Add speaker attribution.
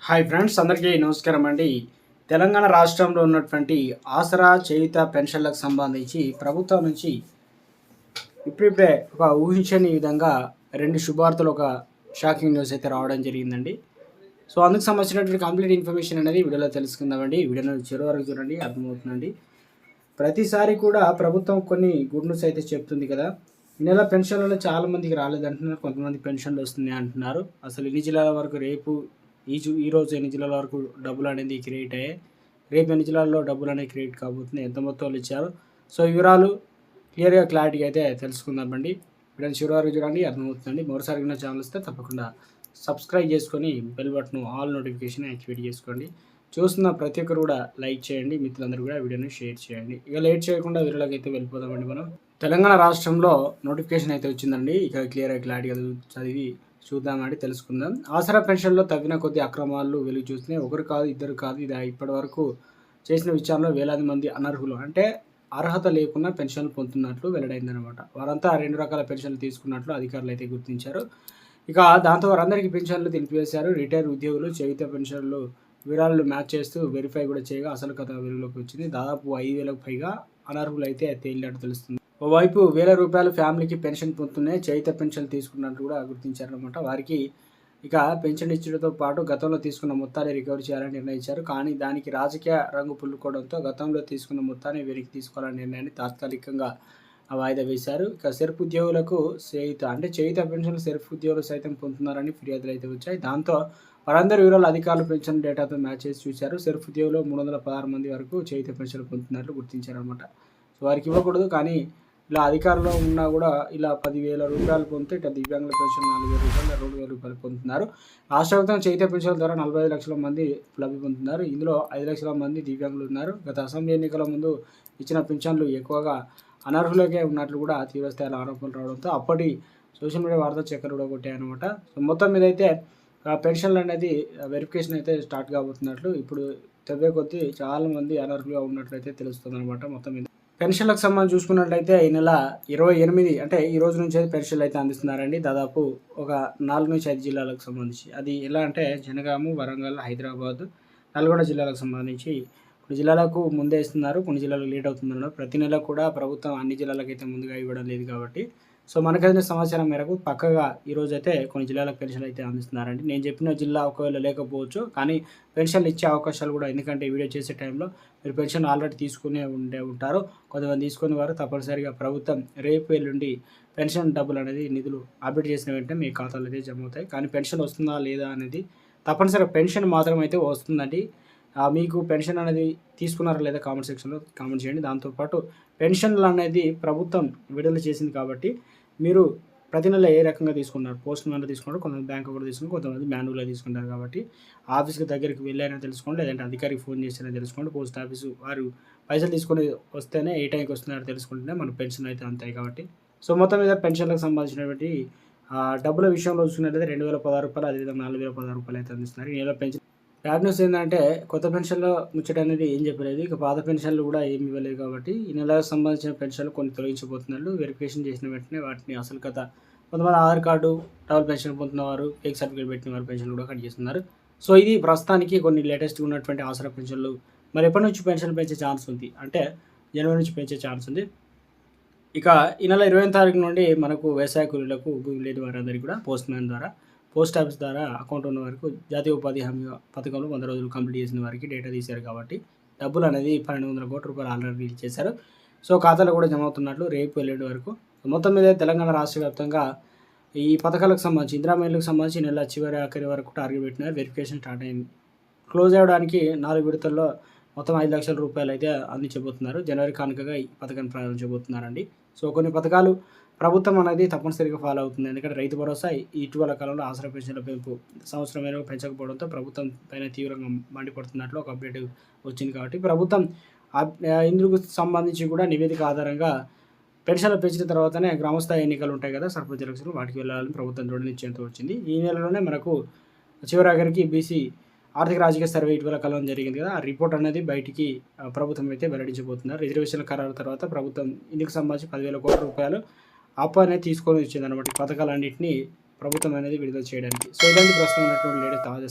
Speaker 1: Hi friends, అందరికీ నమస్కారం అండి. తెలంగాణ రాష్ట్రంలో ఉన్నటువంటి ఆసరా చేయుత పెన్షన్లకు సంబంధించి ప్రభుత్వం నుంచి ఇప్పుడిప్పుడే ఒక ఊహించని విధంగా రెండు శుభార్తలు, ఒక షాకింగ్ న్యూస్ అయితే రావడం జరిగిందండి. సో అందుకు సంబంధించినటువంటి కంప్లీట్ ఇన్ఫర్మేషన్ అనేది వీడియోలో తెలుసుకుందామండి. వీడియోని చివరి వరకు చూడండి, అర్థమవుతుందండి. ప్రతిసారి కూడా ప్రభుత్వం కొన్ని గుడ్ న్యూస్ అయితే చెప్తుంది కదా. ఈ నెల పెన్షన్లలో చాలా మందికి రాలేదంటున్నారు, కొంతమంది పెన్షన్లు వస్తున్నాయి అంటున్నారు. అసలు ఎన్ని జిల్లాల వరకు రేపు ఈరోజు ఎన్ని జిల్లాల వరకు డబ్బులు అనేది క్రియేట్ అయ్యాయి, రేపు ఎన్ని జిల్లాల్లో డబ్బులు అనేది క్రియేట్ కాబోతుంది, ఎంత మొత్తంలో ఇచ్చారు, సో వివరాలు క్లియర్గా క్లారిటీగా అయితే తెలుసుకుందామండి. వీడియో చివరి వరకు చూడండి, అర్థమవుతుందండి. మరోసారి నా ఛానల్ వస్తే తప్పకుండా సబ్స్క్రైబ్ చేసుకొని bell button all notification activate చేసుకోండి. చూస్తున్న ప్రతి ఒక్కరు కూడా లైక్ చేయండి, మిత్రులందరూ కూడా వీడియోని షేర్ చేయండి. ఇక లేట్ చేయకుండా వీడియోలోకి అయితే వెళ్ళిపోదామండి. మనం తెలంగాణ రాష్ట్రంలో నోటిఫికేషన్ అయితే వచ్చిందండి. ఇక క్లియర్గా క్లారిటీగా చదివి చూద్దామండి, తెలుసుకుందాం. ఆసరా పెన్షన్లో తగ్గిన కొద్ది అక్రమాలు వెలుగు చూస్తున్నాయి. ఒకరు కాదు, ఇద్దరు కాదు, ఇది ఇప్పటి వరకు చేసిన విచారణలో వేలాది మంది అనర్హులు, అంటే అర్హత లేకుండా పెన్షన్లు పొందుతున్నట్లు వెల్లడైందనమాట. వారంతా రెండు రకాల పెన్షన్లు తీసుకున్నట్లు అధికారులు అయితే గుర్తించారు. ఇక దాంతో వారందరికీ పెన్షన్లు తెలిపివేశారు. రిటైర్ ఉద్యోగులు చేయుత పెన్షన్లు వివరాలను మ్యాచ్ చేస్తూ వెరిఫై కూడా చేయగా అసలు కథ వెలుగులోకి వచ్చింది. దాదాపు 5,000కు పైగా అనర్హులు అయితే తేలినట్టు తెలుస్తుంది. ఓవైపు ₹1,000 ఫ్యామిలీకి పెన్షన్ పొందుతున్నాయి, చేయుత పెన్షన్ తీసుకున్నట్టు కూడా గుర్తించారనమాట. వారికి ఇక పెన్షన్ ఇచ్చడంతో పాటు గతంలో తీసుకున్న మొత్తాన్ని రికవరీ చేయాలని నిర్ణయించారు. కానీ దానికి రాజకీయ రంగు పుల్లుకోవడంతో గతంలో తీసుకున్న మొత్తాన్ని వెనక్కి తీసుకోవాలనే నిర్ణయాన్ని తాత్కాలికంగా వాయిదా వేశారు. ఇక సెర్ఫ్ ఉద్యోగులకు చేయుత పెన్షన్లు సెర్ఫ్ ఉద్యోగులు సైతం పొందుతున్నారని ఫిర్యాదులు అయితే వచ్చాయి. దాంతో వారందరి వివరాలు అధికారులు పెన్షన్ డేటాతో మ్యాచ్ చేసి చూశారు. సెర్ఫ్ ఉద్యోగులు 316 మంది వరకు చేయుత పెన్షన్లు పొందుతున్నట్లు గుర్తించారనమాట. సో వారికి ఇవ్వకూడదు, కానీ ఇలా అధికారంలో ఉన్నా కూడా ఇలా ₹10,000 పొందితే ఇట్లా దివ్యాంగుల పెన్షన్ ₹4,000, ₹2,000 పొందుతున్నారు. రాష్ట్ర వ్యాప్తంగా చేయుత పెన్షన్ల ద్వారా 45 లక్షల మంది లబ్ధి పొందుతున్నారు. ఇందులో 5 లక్షల మంది దివ్యాంగులు ఉన్నారు. గత అసెంబ్లీ ఎన్నికల ముందు ఇచ్చిన పెన్షన్లు ఎక్కువగా అనర్హులకే ఉన్నట్లు కూడా తీవ్రస్థాయిలో ఆరోపణలు రావడంతో అప్పటి సోషల్ మీడియా వార్తా చక్కర్ కూడా కొట్టాయన్నమాట. సో మొత్తం మీద అయితే పెన్షన్లు అనేది వెరిఫికేషన్ అయితే స్టార్ట్ కాబోతున్నట్లు ఇప్పుడు తెవ్వే కొద్దీ చాలామంది అనర్హులుగా ఉన్నట్లయితే తెలుస్తుంది అనమాట. మొత్తం మీద పెన్షన్లకు సంబంధించి చూసుకున్నట్లయితే ఈ నెల 28 అంటే ఈ రోజు నుంచి అయితే పెన్షన్లు అయితే అందిస్తున్నారండి. దాదాపు ఒక 4 నుంచి 5 జిల్లాలకు సంబంధించి. అది ఎలా అంటే జనగాము, వరంగల్, హైదరాబాద్, నల్గొండ జిల్లాలకు సంబంధించి కొన్ని జిల్లాలకు ముందే ఇస్తున్నారు, కొన్ని జిల్లాలకు లేట్ అవుతుందన్నారు. ప్రతి నెల కూడా ప్రభుత్వం అన్ని జిల్లాలకు అయితే ముందుగా ఇవ్వడం లేదు కాబట్టి, సో మనకైతే సమాచారం మేరకు పక్కగా ఈరోజు అయితే కొన్ని జిల్లాలకు పెన్షన్లు అయితే అందిస్తున్నారండి. నేను చెప్పిన జిల్లా ఒకవేళ లేకపోవచ్చు, కానీ పెన్షన్లు ఇచ్చే అవకాశాలు కూడా, ఎందుకంటే వీడియో చేసే టైంలో మీరు పెన్షన్ ఆల్రెడీ తీసుకునే ఉంటారు. కొంతమంది తీసుకునే వారు తప్పనిసరిగా ప్రభుత్వం రేపు ఎల్లుండి పెన్షన్ డబ్బులు అనేది నిధులు అప్డేట్ చేసిన వెంటనే మీ ఖాతాలో అయితే జమ అవుతాయి. కానీ పెన్షన్ వస్తుందా లేదా అనేది తప్పనిసరిగా పెన్షన్ మాత్రం అయితే వస్తుందండి. మీకు పెన్షన్ అనేది తీసుకున్నారా లేదా కామెంట్ సెక్షన్లో కామెంట్ చేయండి. దాంతోపాటు పెన్షన్లు అనేది ప్రభుత్వం విడుదల చేసింది కాబట్టి మీరు ప్రతి నెల ఏ రకంగా తీసుకున్నారు, పోస్ట్ మ్యాన్లో తీసుకుంటారు, కొంతమంది బ్యాంకు కూడా తీసుకుంటారు, కొంతమంది మాన్యువల్గా తీసుకుంటారు. కాబట్టి ఆఫీస్కి దగ్గరికి వెళ్ళైనా తెలుసుకోండి, లేదంటే అధికారికి ఫోన్ చేసినా తెలుసుకోండి. పోస్ట్ ఆఫీసు వారు పైసలు తీసుకొని వస్తేనే ఏ టైంకి వస్తున్నారో తెలుసుకుంటేనే మన పెన్షన్ అయితే అంతాయి కాబట్టి. సో మొత్తం మీద పెన్షన్లకు సంబంధించినటువంటి డబ్బుల విషయంలో చూసుకున్నట్లయితే ₹2,016, అదేవిధంగా ₹4,016 అయితే అందిస్తున్నారు. ఈ నెల పెన్షన్ బ్యాడ్ న్యూస్ ఏంటంటే కొత్త పెన్షన్లో ముచ్చట అనేది ఏం చెప్పలేదు. ఇక పాత పెన్షన్లు కూడా ఏమి ఇవ్వలేదు కాబట్టి ఈ నెలకు సంబంధించిన పెన్షన్లు కొన్ని తొలగించబోతున్నారు. వెరిఫికేషన్ చేసిన వెంటనే వాటిని అసలు కథ, కొంతమంది ఆధార్ కార్డు డబుల్ పెన్షన్ పొందుతున్నవారు, ఫేక్ సర్టిఫికేట్ పెట్టిన వారు పెన్షన్లు కూడా కట్ చేస్తున్నారు. సో ఇది ప్రస్తుతానికి కొన్ని లేటెస్ట్గా ఉన్నటువంటి ఆసరా పెన్షన్లు. మరి ఎప్పటి నుంచి పెన్షన్ పెంచే ఛాన్స్ ఉంది అంటే జనవరి నుంచి పెంచే ఛాన్స్ ఉంది. ఇక ఈ నెల 20వ తారీఖు నుండి మనకు వ్యవసాయ కూలీలకు భూమి లేని వారందరికీ కూడా పోస్ట్ మ్యాన్ ద్వారా, పోస్ట్ ఆఫీస్ ద్వారా అకౌంట్ ఉన్న వరకు జాతీయ ఉపాధి హామీ పథకంలో 100 రోజులు కంప్లీట్ చేసిన వారికి డేటా తీశారు కాబట్టి డబ్బులు అనేది ₹1,200 కోట్ల ఆల్రెడీ రిలీజ్ చేశారు. సో ఖాతాలో కూడా జమ అవుతున్నట్లు రేపు ఎల్లుండి వరకు. మొత్తం మీద తెలంగాణ రాష్ట్ర వ్యాప్తంగా ఈ పథకాలకు సంబంధించి ఇందిరా ఇళ్లకు సంబంధించి నెల ఆఖరి వరకు టార్గెట్ పెట్టినారు. వెరిఫికేషన్ స్టార్ట్ అయింది. క్లోజ్ అవ్వడానికి 4 విడతల్లో మొత్తం ₹5 లక్షల అయితే అందించబోతున్నారు. జనవరి కానుకగా ఈ పథకాన్ని ప్రారంభించబోతున్నారండి. సో కొన్ని పథకాలు ప్రభుత్వం అనేది తప్పనిసరిగా ఫాలో అవుతుంది. ఎందుకంటే రైతు భరోసా ఇటీవల కాలంలో ఆసరా పెన్షన్ల పెంపు సంవత్సరం పెంచకపోవడంతో ప్రభుత్వం పైన తీవ్రంగా మండిపడుతున్నట్లు ఒక అప్డేట్ వచ్చింది. కాబట్టి ప్రభుత్వం ఇందుకు సంబంధించి కూడా నివేదిక ఆధారంగా పెన్షన్లు పెంచిన తర్వాతనే గ్రామస్థాయి ఎన్నికలు ఉంటాయి కదా, సర్పంచ్ ఎలక్షన్లు, వాటికి వెళ్ళాలని ప్రభుత్వం దృఢ నిశ్చయంతో వచ్చింది. ఈ నెలలోనే మనకు చివరాఖరికి బీసీ ఆర్థిక రాజకీయ సర్వే ఇటీవల కాలం జరిగింది కదా, ఆ రిపోర్ట్ అనేది బయటికి ప్రభుత్వం అయితే వెల్లడించబోతున్నారు. రిజర్వేషన్ల ఖరారు తర్వాత ప్రభుత్వం ఇందుకు సంబంధించి ₹10,000 కోట్ల అప్పు అనేది తీసుకొని వచ్చిందన్నమాట. ఈ పథకాలన్నింటినీ ప్రభుత్వం అనేది విడుదల చేయడానికి. సో ఇలాంటి ప్రస్తుతం ఉన్నటువంటి లేటెస్ట్ తాజా